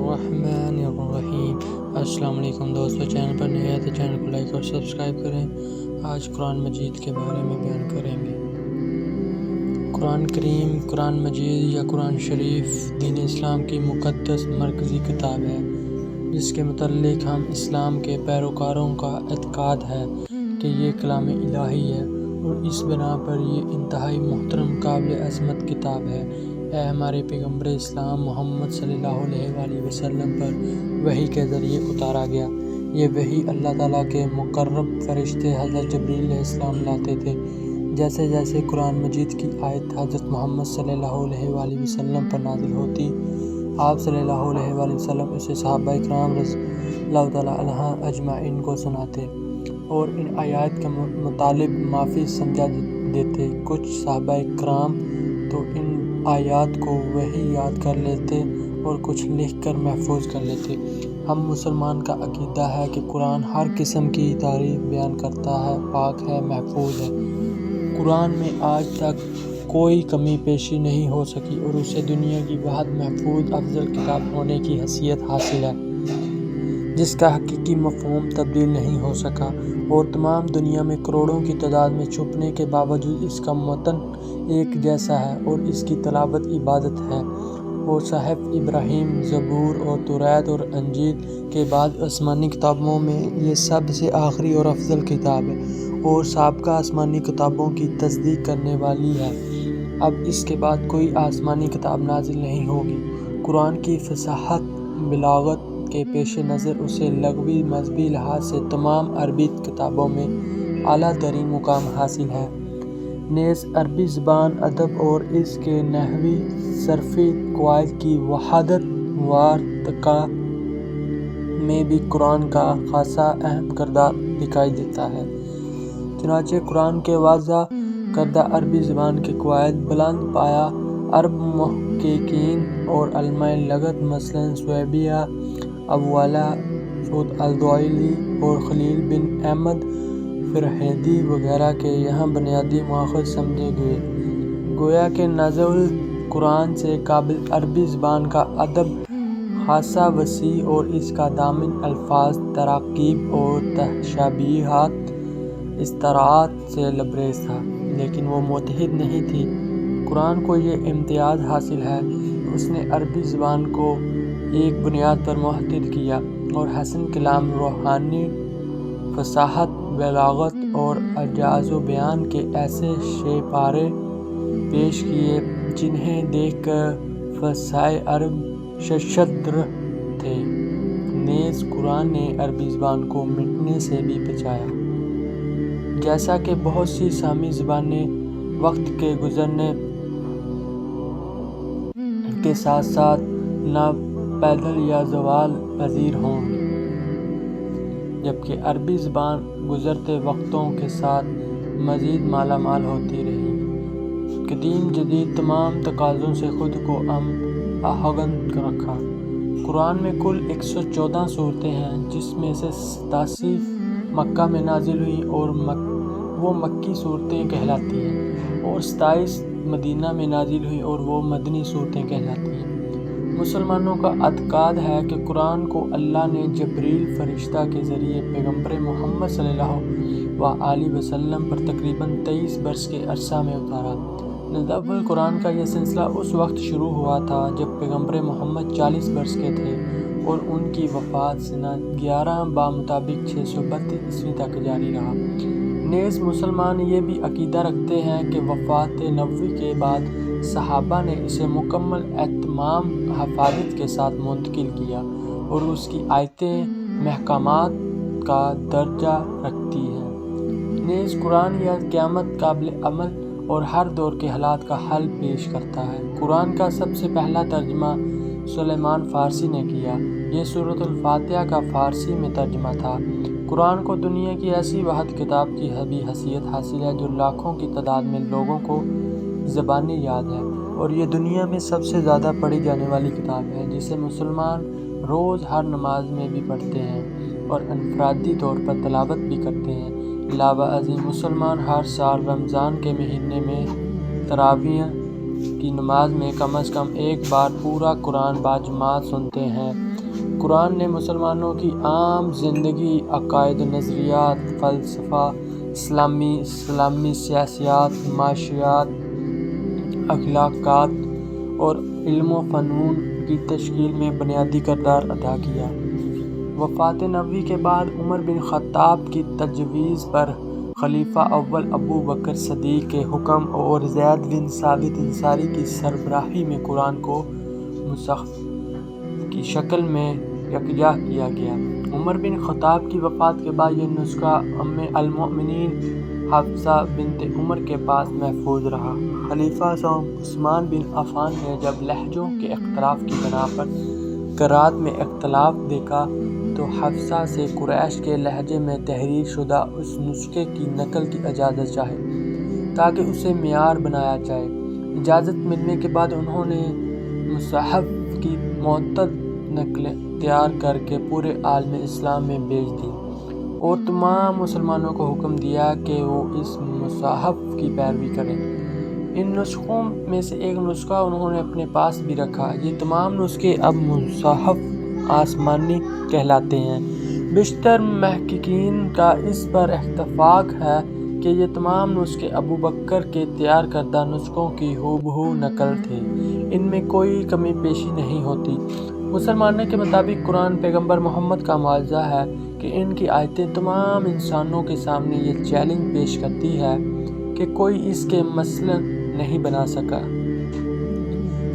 बिस्मिल्लाहिर्रहमानिर्रहीम। अस्सलाम वालेकुम दोस्तों, चैनल पर नए हैं तो चैनल को लाइक और सब्सक्राइब करें। आज कुरान मजीद के बारे में बयान करेंगे। कुरान करीम, कुरान मजीद या कुरान शरीफ दीन इस्लाम की मुक़द्दस मरकज़ी किताब है, जिसके मुतल्लिक़ हम इस्लाम के पैरोकारों का एतक़ाद है कि ये कलाम इलाही है और इस बिना पर ये इंतहाई मुहतरम काबिल अज़मत किताब है। ए हमारे पैगम्बर इस्लाम मोहम्मद सल्लल्लाहु अलैहि वसल्लम पर वही के ज़रिए उतारा गया। ये वही अल्लाह ताला के मुक़र्रब फ़रिश्ते हज़रत जबरील अलैहिस्सलाम लाते थे। जैसे जैसे कुरान मजीद की आयत हज़रत मोहम्मद सल्लल्लाहु अलैहि वसल्लम पर नाज़िल होती, आप सल्लल्लाहु अलैहि वसल्लम उसे सहाबाए किराम रज़ियल्लाहु तआला अन्हुम अजमाइन को सुनाते और इन आयत के मुतालिब माफ़ी समझा देते। कुछ सहाबाए किराम तो इन आयत को वही याद कर लेते और कुछ लिख कर महफूज कर लेते। हम मुसलमान का अकीदा है कि कुरान हर किस्म की तारीफ़ बयान करता है, पाक है, महफूज है। कुरान में आज तक कोई कमी पेशी नहीं हो सकी और उसे दुनिया की बहुत महफूज अफजल किताब होने की हैसियत हासिल है, जिसका हकीकी मफ़हूम तब्दील नहीं हो सका और तमाम दुनिया में करोड़ों की तादाद में छुपने के बावजूद इसका मतन एक जैसा है और इसकी तलावत इबादत है। और सहिफ़ इब्राहीम, ज़बूर और तौरात और इंजील के बाद आसमानी किताबों में ये सबसे आखिरी और अफजल किताब है और साबिक़ा आसमानी किताबों की तस्दीक करने वाली है। अब इसके बाद कोई आसमानी किताब नाजिल नहीं होगी। कुरान की फ़साहत, बलागत के पेश नज़र उसे लगवी मज़हबी लिहाज से तमाम अरबी किताबों में आला तरीन मुकाम हासिल है। नेज़ अरबी ज़बान, अदब और इसके नहवी सरफ़ी क़वाइद की वहादत वारतका में भी कुरान का ख़ासा अहम किरदार दिखाई देता है। चुनांचे कुरान के वाज़ा करदा अरबी ज़बान के क़वाइद बुलंद पाया अरब मुहक़्क़ीक़ीन और उलमाए लगत मसलन सुवैबिया, अबूअला, सऊद अल-दुआली और खलील बिन अहमद फ़िरहदी वगैरह के यहाँ बुनियादी माख़ज़ समझे गए। गोया के नाज़िल कुरान से काबिल अरबी ज़बान का अदब ख़ासा वसी और इसका दामन अल्फाज, तराकीब और तशबीहात, इस्तरात से लबरेज़ था, लेकिन वो मुतहिद नहीं थी। कुरान को ये इम्तियाज़ हासिल है कि उसने अरबी ज़बान को एक बुनियाद पर मुहद्दिद किया और हसन कलाम, रूहानी फ़साहत, बलागत और एजाज़ बयान के ऐसे शेपारे पेश किए जिन्हें देखकर फ़साए अरब शर्मसार थे। नेज़ कुरान ने अरबी ज़बान को मिटने से भी बचाया। जैसा कि बहुत सी सामी ज़बानें वक्त के गुज़रने के साथ साथ न पैदल या ज़वाल पज़ीर होंगी, जबकि अरबी ज़बान गुज़रते वक्तों के साथ मज़ीद मालामाल होती रही। कदीम जदीद तमाम तकाज़ों से ख़ुद को आहंग रखा। कुरान में कुल 114 सूरतें हैं, जिसमें से 87 मक्का में नाजिल हुई और वो मक्की सूरतें कहलाती हैं और 27 मदीना में नाजिल हुई और वो मदनी सूरतें कहलाती हैं। मुसलमानों का अतकाद है कि कुरान को अल्लाह ने जबरील फ़रिश्ता के ज़रिए पैगम्बर मोहम्मद सल्लल्लाहु अलैहि वसल्लम पर तकरीबन 23 बरस के अरसा में उतारा। नज़्ज़ुल कुरान का यह सिलसिला उस वक्त शुरू हुआ था जब पैगम्बर मोहम्मद 40 बरस के थे और उनकी वफ़ात सना 11 बामुताबिक 632 ईस्वी तक जारी रहा। नेज़ मुसलमान ये भी अकीदा रखते हैं कि वफ़ात नबवी के बाद सहाबा ने इसे मुकम्मल एहतमाम हफाजत के साथ मुंतकिल किया और उसकी आयतें महकामात का दर्जा रखती हैं। नेज़ कुरान या क़यामत काबिल अमल और हर दौर के हालात का हल पेश करता है। कुरान का सबसे पहला तर्जुमा सुलेमान फ़ारसी ने किया। ये सूरतुल फातिहा का फ़ारसी में तर्जुमा था। कुरान को दुनिया की ऐसी वाहिद किताब की भी हैसियत हासिल है जो लाखों की तादाद में लोगों को ज़बानी याद है और ये दुनिया में सबसे ज़्यादा पढ़ी जाने वाली किताब है, जिसे मुसलमान रोज़ हर नमाज में भी पढ़ते हैं और अनफरादी तौर पर तलावत भी करते हैं। अलावा अज़ीम मुसलमान हर साल रमज़ान के महीने में तरावीह की नमाज में कम से कम एक बार पूरा कुरान बाजमात सुनते हैं। قرآن نے مسلمانوں کی عام زندگی، عقائد و نظریات، فلسفہ، اسلامی سیاسیات، معاشیات، اخلاقیات اور علم و فنون کی تشکیل میں بنیادی کردار ادا کیا۔ وفات نبوی کے بعد عمر بن خطاب کی تجویز پر خلیفہ اول ابو بکر صدیق کے حکم اور زید بن ثابت انصاری کی سربراہی میں قرآن کو مصحف کی شکل میں یکجا کیا گیا۔ عمر بن خطاب کی وفات کے بعد یہ نسخہ ام المؤمنین حفصہ بنت عمر کے پاس محفوظ رہا۔ خلیفہ سوم عثمان بن عفان نے جب لہجوں کے اختلاف کی بنا پر قرأت میں اختلاف دیکھا تو حفصہ سے قریش کے لہجے میں تحریر شدہ اس نسخے کی نقل کی اجازت چاہی تاکہ اسے معیار بنایا جائے۔ اجازت ملنے کے بعد انہوں نے مصحف کی متعدد نقلیں تیار کر کے پورے عالم اسلام میں بھیج دیں اور تمام مسلمانوں کو حکم دیا کہ وہ اس مصحف کی پیروی کریں۔ ان نسخوں میں سے ایک نسخہ انہوں نے اپنے پاس بھی رکھا۔ یہ تمام نسخے اب مصحف آسمانی کہلاتے ہیں۔ بیشتر محققین کا اس پر اتفاق ہے کہ یہ تمام نسخے ابو بکر کے تیار کردہ نسخوں کی ہو بہو نقل تھے، ان میں کوئی کمی بیشی نہیں ہوتی۔ مسلمانوں کے مطابق قرآن پیغمبر محمد کا معجزہ ہے کہ ان کی آیتیں تمام انسانوں کے سامنے یہ چیلنج پیش کرتی ہے کہ کوئی اس کے مثل نہیں بنا سکا۔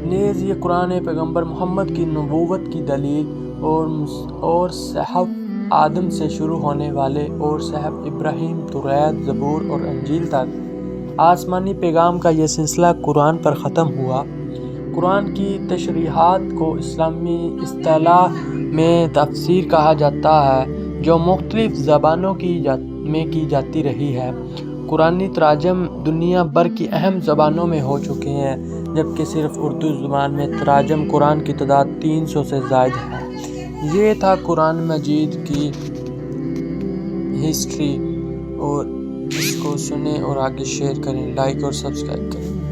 نیز یہ قرآن پیغمبر محمد کی نبوت کی دلیل اور صحف آدم سے شروع ہونے والے اور صحف ابراہیم، توریت، زبور اور انجیل تک آسمانی پیغام کا یہ سلسلہ قرآن پر ختم ہوا۔ قرآن کی تشریحات کو اسلامی اصطلاح میں تفسیر کہا جاتا ہے، جو مختلف زبانوں میں کی جاتی رہی ہے۔ قرآنی تراجم دنیا بھر کی اہم زبانوں میں ہو چکے ہیں، جبکہ صرف اردو زبان میں تراجم قرآن کی تعداد 300 سے زائد ہے۔ یہ تھا قرآن مجید کی ہسٹری، اور اس کو سنیں اور آگے شیئر کریں، لائک اور سبسکرائب کریں۔